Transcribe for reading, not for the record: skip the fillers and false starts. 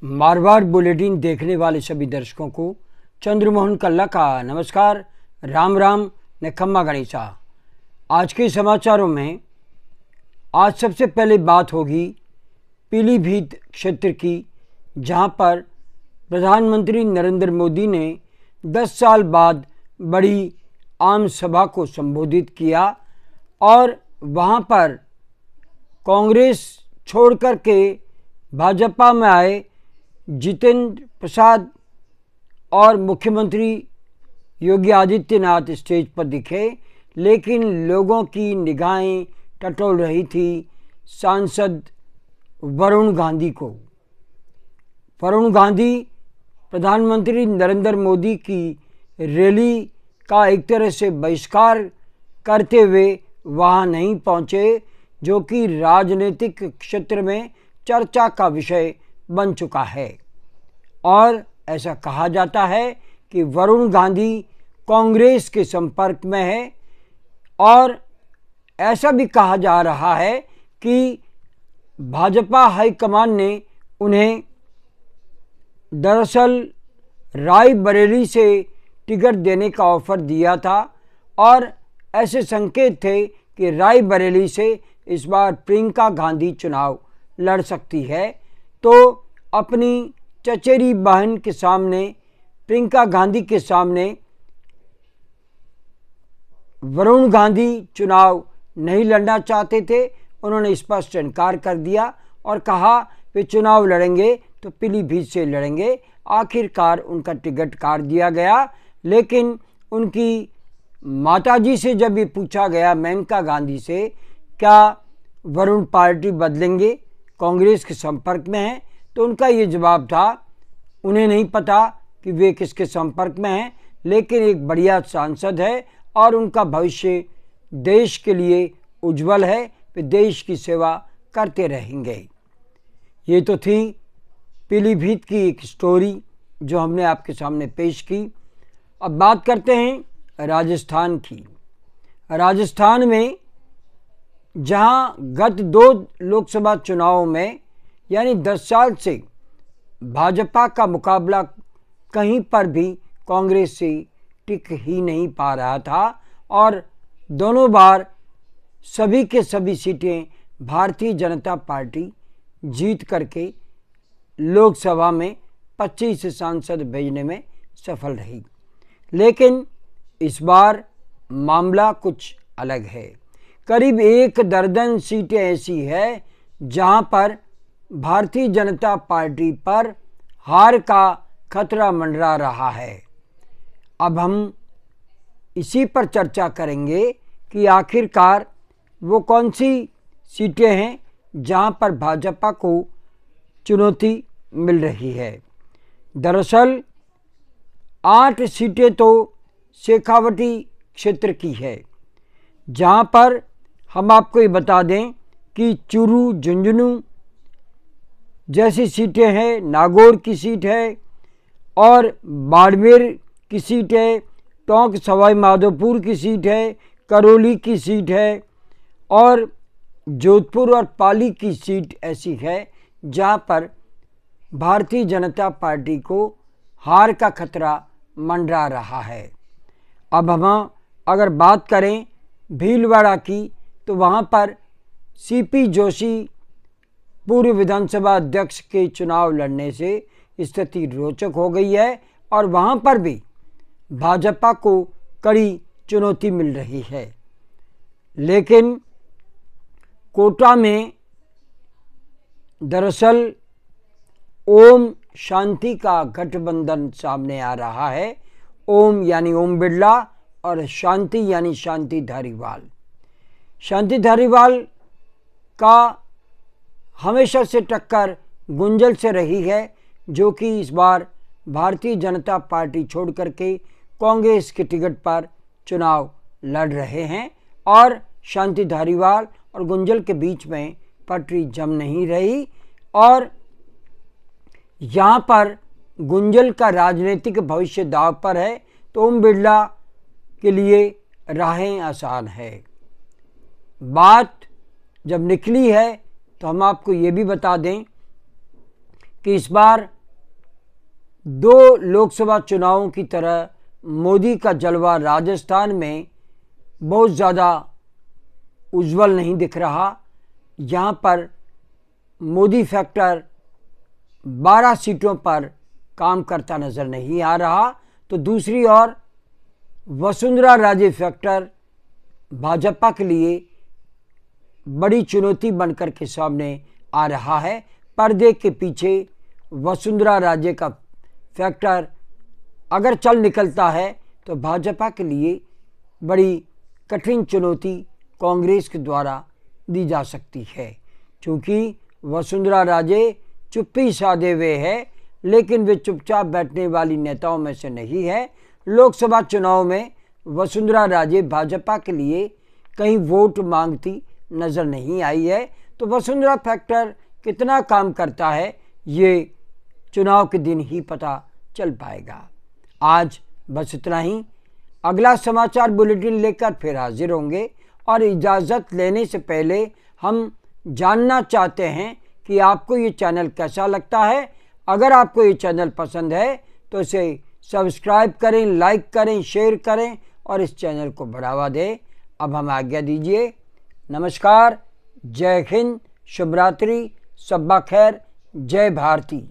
Marwar bulletin देखने वाले सभी दर्शकों को चंद्रमोहन कल्ला का नमस्कार। राम राम ने खम्मा गणेशा। आज के समाचारों में आज सबसे पहले बात होगी पीलीभीत क्षेत्र की, जहां पर प्रधानमंत्री नरेंद्र मोदी ने 10 साल बाद बड़ी आम सभा को संबोधित किया और वहां पर कांग्रेस छोड़कर के भाजपा में आए जितेंद्र प्रसाद और मुख्यमंत्री योगी आदित्यनाथ स्टेज पर दिखे, लेकिन लोगों की निगाहें टटोल रही थी सांसद वरुण गांधी को। वरुण गांधी प्रधानमंत्री नरेंद्र मोदी की रैली का एक तरह से बहिष्कार करते हुए वहां नहीं पहुंचे, जो कि राजनीतिक क्षेत्र में चर्चा का विषय बन चुका है। और ऐसा कहा जाता है कि वरुण गांधी कांग्रेस के संपर्क में है और ऐसा भी कहा जा रहा है कि भाजपा हाईकमान ने उन्हें दरअसल रायबरेली से टिकट देने का ऑफर दिया था और ऐसे संकेत थे कि रायबरेली से इस बार प्रियंका गांधी चुनाव लड़ सकती है। तो अपनी चचेरी बहन के सामने, प्रियंका गांधी के सामने वरुण गांधी चुनाव नहीं लड़ना चाहते थे। उन्होंने स्पष्ट इनकार कर दिया और कहा वे चुनाव लड़ेंगे तो पीलीभीत से लड़ेंगे। आखिरकार उनका टिकट काट दिया गया, लेकिन उनकी माताजी से जब ये पूछा गया, मेनका गांधी से, क्या वरुण पार्टी बदलेंगे, कांग्रेस के संपर्क में हैं, तो उनका ये जवाब था उन्हें नहीं पता कि वे किसके संपर्क में हैं, लेकिन एक बढ़िया सांसद है और उनका भविष्य देश के लिए उज्जवल है, वे देश की सेवा करते रहेंगे। ये तो थी पीलीभीत की एक स्टोरी जो हमने आपके सामने पेश की। अब बात करते हैं राजस्थान की। राजस्थान में जहां गत 2 लोकसभा चुनावों में यानी 10 साल से भाजपा का मुकाबला कहीं पर भी कांग्रेस से टिक ही नहीं पा रहा था और दोनों बार सभी के सभी सीटें भारतीय जनता पार्टी जीत करके लोकसभा में 25 सांसद भेजने में सफल रही। लेकिन इस बार मामला कुछ अलग है। करीब 1 दर्जन सीटें ऐसी है जहां पर भारतीय जनता पार्टी पर हार का खतरा मंडरा रहा है। अब हम इसी पर चर्चा करेंगे कि आखिरकार वो कौन सी सीटें हैं जहां पर भाजपा को चुनौती मिल रही है। दरअसल 8 सीटें तो शेखावटी क्षेत्र की है, जहां पर हम आपको ये बता दें कि चूरू, झुंझुनू जैसी सीटें हैं, नागौर की सीट है और बाड़मेर की सीट है, टोंक सवाई माधोपुर की सीट है, करौली की सीट है और जोधपुर और पाली की सीट ऐसी है जहां पर भारतीय जनता पार्टी को हार का खतरा मंडरा रहा है। अब हम अगर बात करें भीलवाड़ा की, तो वहां पर सीपी जोशी पूर्व विधानसभा अध्यक्ष के चुनाव लड़ने से स्थिति रोचक हो गई है और वहां पर भी भाजपा को कड़ी चुनौती मिल रही है। लेकिन कोटा में दरअसल ओम शांति का गठबंधन सामने आ रहा है। ओम यानी ओम बिरला और शांति यानी शांति धारीवाल। शांति धारीवाल का हमेशा से टक्कर गुंजल से रही है, जो कि इस बार भारतीय जनता पार्टी छोड़ करके कांग्रेस के टिकट पर चुनाव लड़ रहे हैं और शांति धारीवाल और गुंजल के बीच में पटरी जम नहीं रही और यहाँ पर गुंजल का राजनीतिक भविष्य दांव पर है, तो ओम बिरला के लिए राहें आसान है। बात जब निकली है तो हम आपको ये भी बता दें कि इस बार 2 लोकसभा चुनावों की तरह मोदी का जलवा राजस्थान में बहुत ज़्यादा उज्जवल नहीं दिख रहा। यहाँ पर मोदी फैक्टर 12 सीटों पर काम करता नज़र नहीं आ रहा, तो दूसरी ओर वसुंधरा राजे फैक्टर भाजपा के लिए बड़ी चुनौती बनकर के सामने आ रहा है। पर्दे के पीछे वसुंधरा राजे का फैक्टर अगर चल निकलता है तो भाजपा के लिए बड़ी कठिन चुनौती कांग्रेस के द्वारा दी जा सकती है, क्योंकि वसुंधरा राजे चुप्पी साधे हुए है, लेकिन वे चुपचाप बैठने वाली नेताओं में से नहीं है। लोकसभा चुनाव में वसुंधरा राजे भाजपा के लिए कहीं वोट मांगती नज़र नहीं आई है, तो वसुंधरा फैक्टर कितना काम करता है ये चुनाव के दिन ही पता चल पाएगा। आज बस इतना ही। अगला समाचार बुलेटिन लेकर फिर हाजिर होंगे, और इजाज़त लेने से पहले हम जानना चाहते हैं कि आपको ये चैनल कैसा लगता है। अगर आपको ये चैनल पसंद है तो इसे सब्सक्राइब करें, लाइक करें, शेयर करें और इस चैनल को बढ़ावा दें। अब हमें आज्ञा दीजिए। नमस्कार, जय हिंद, शुभ रात्रि, शब्बा खैर, जय भारती।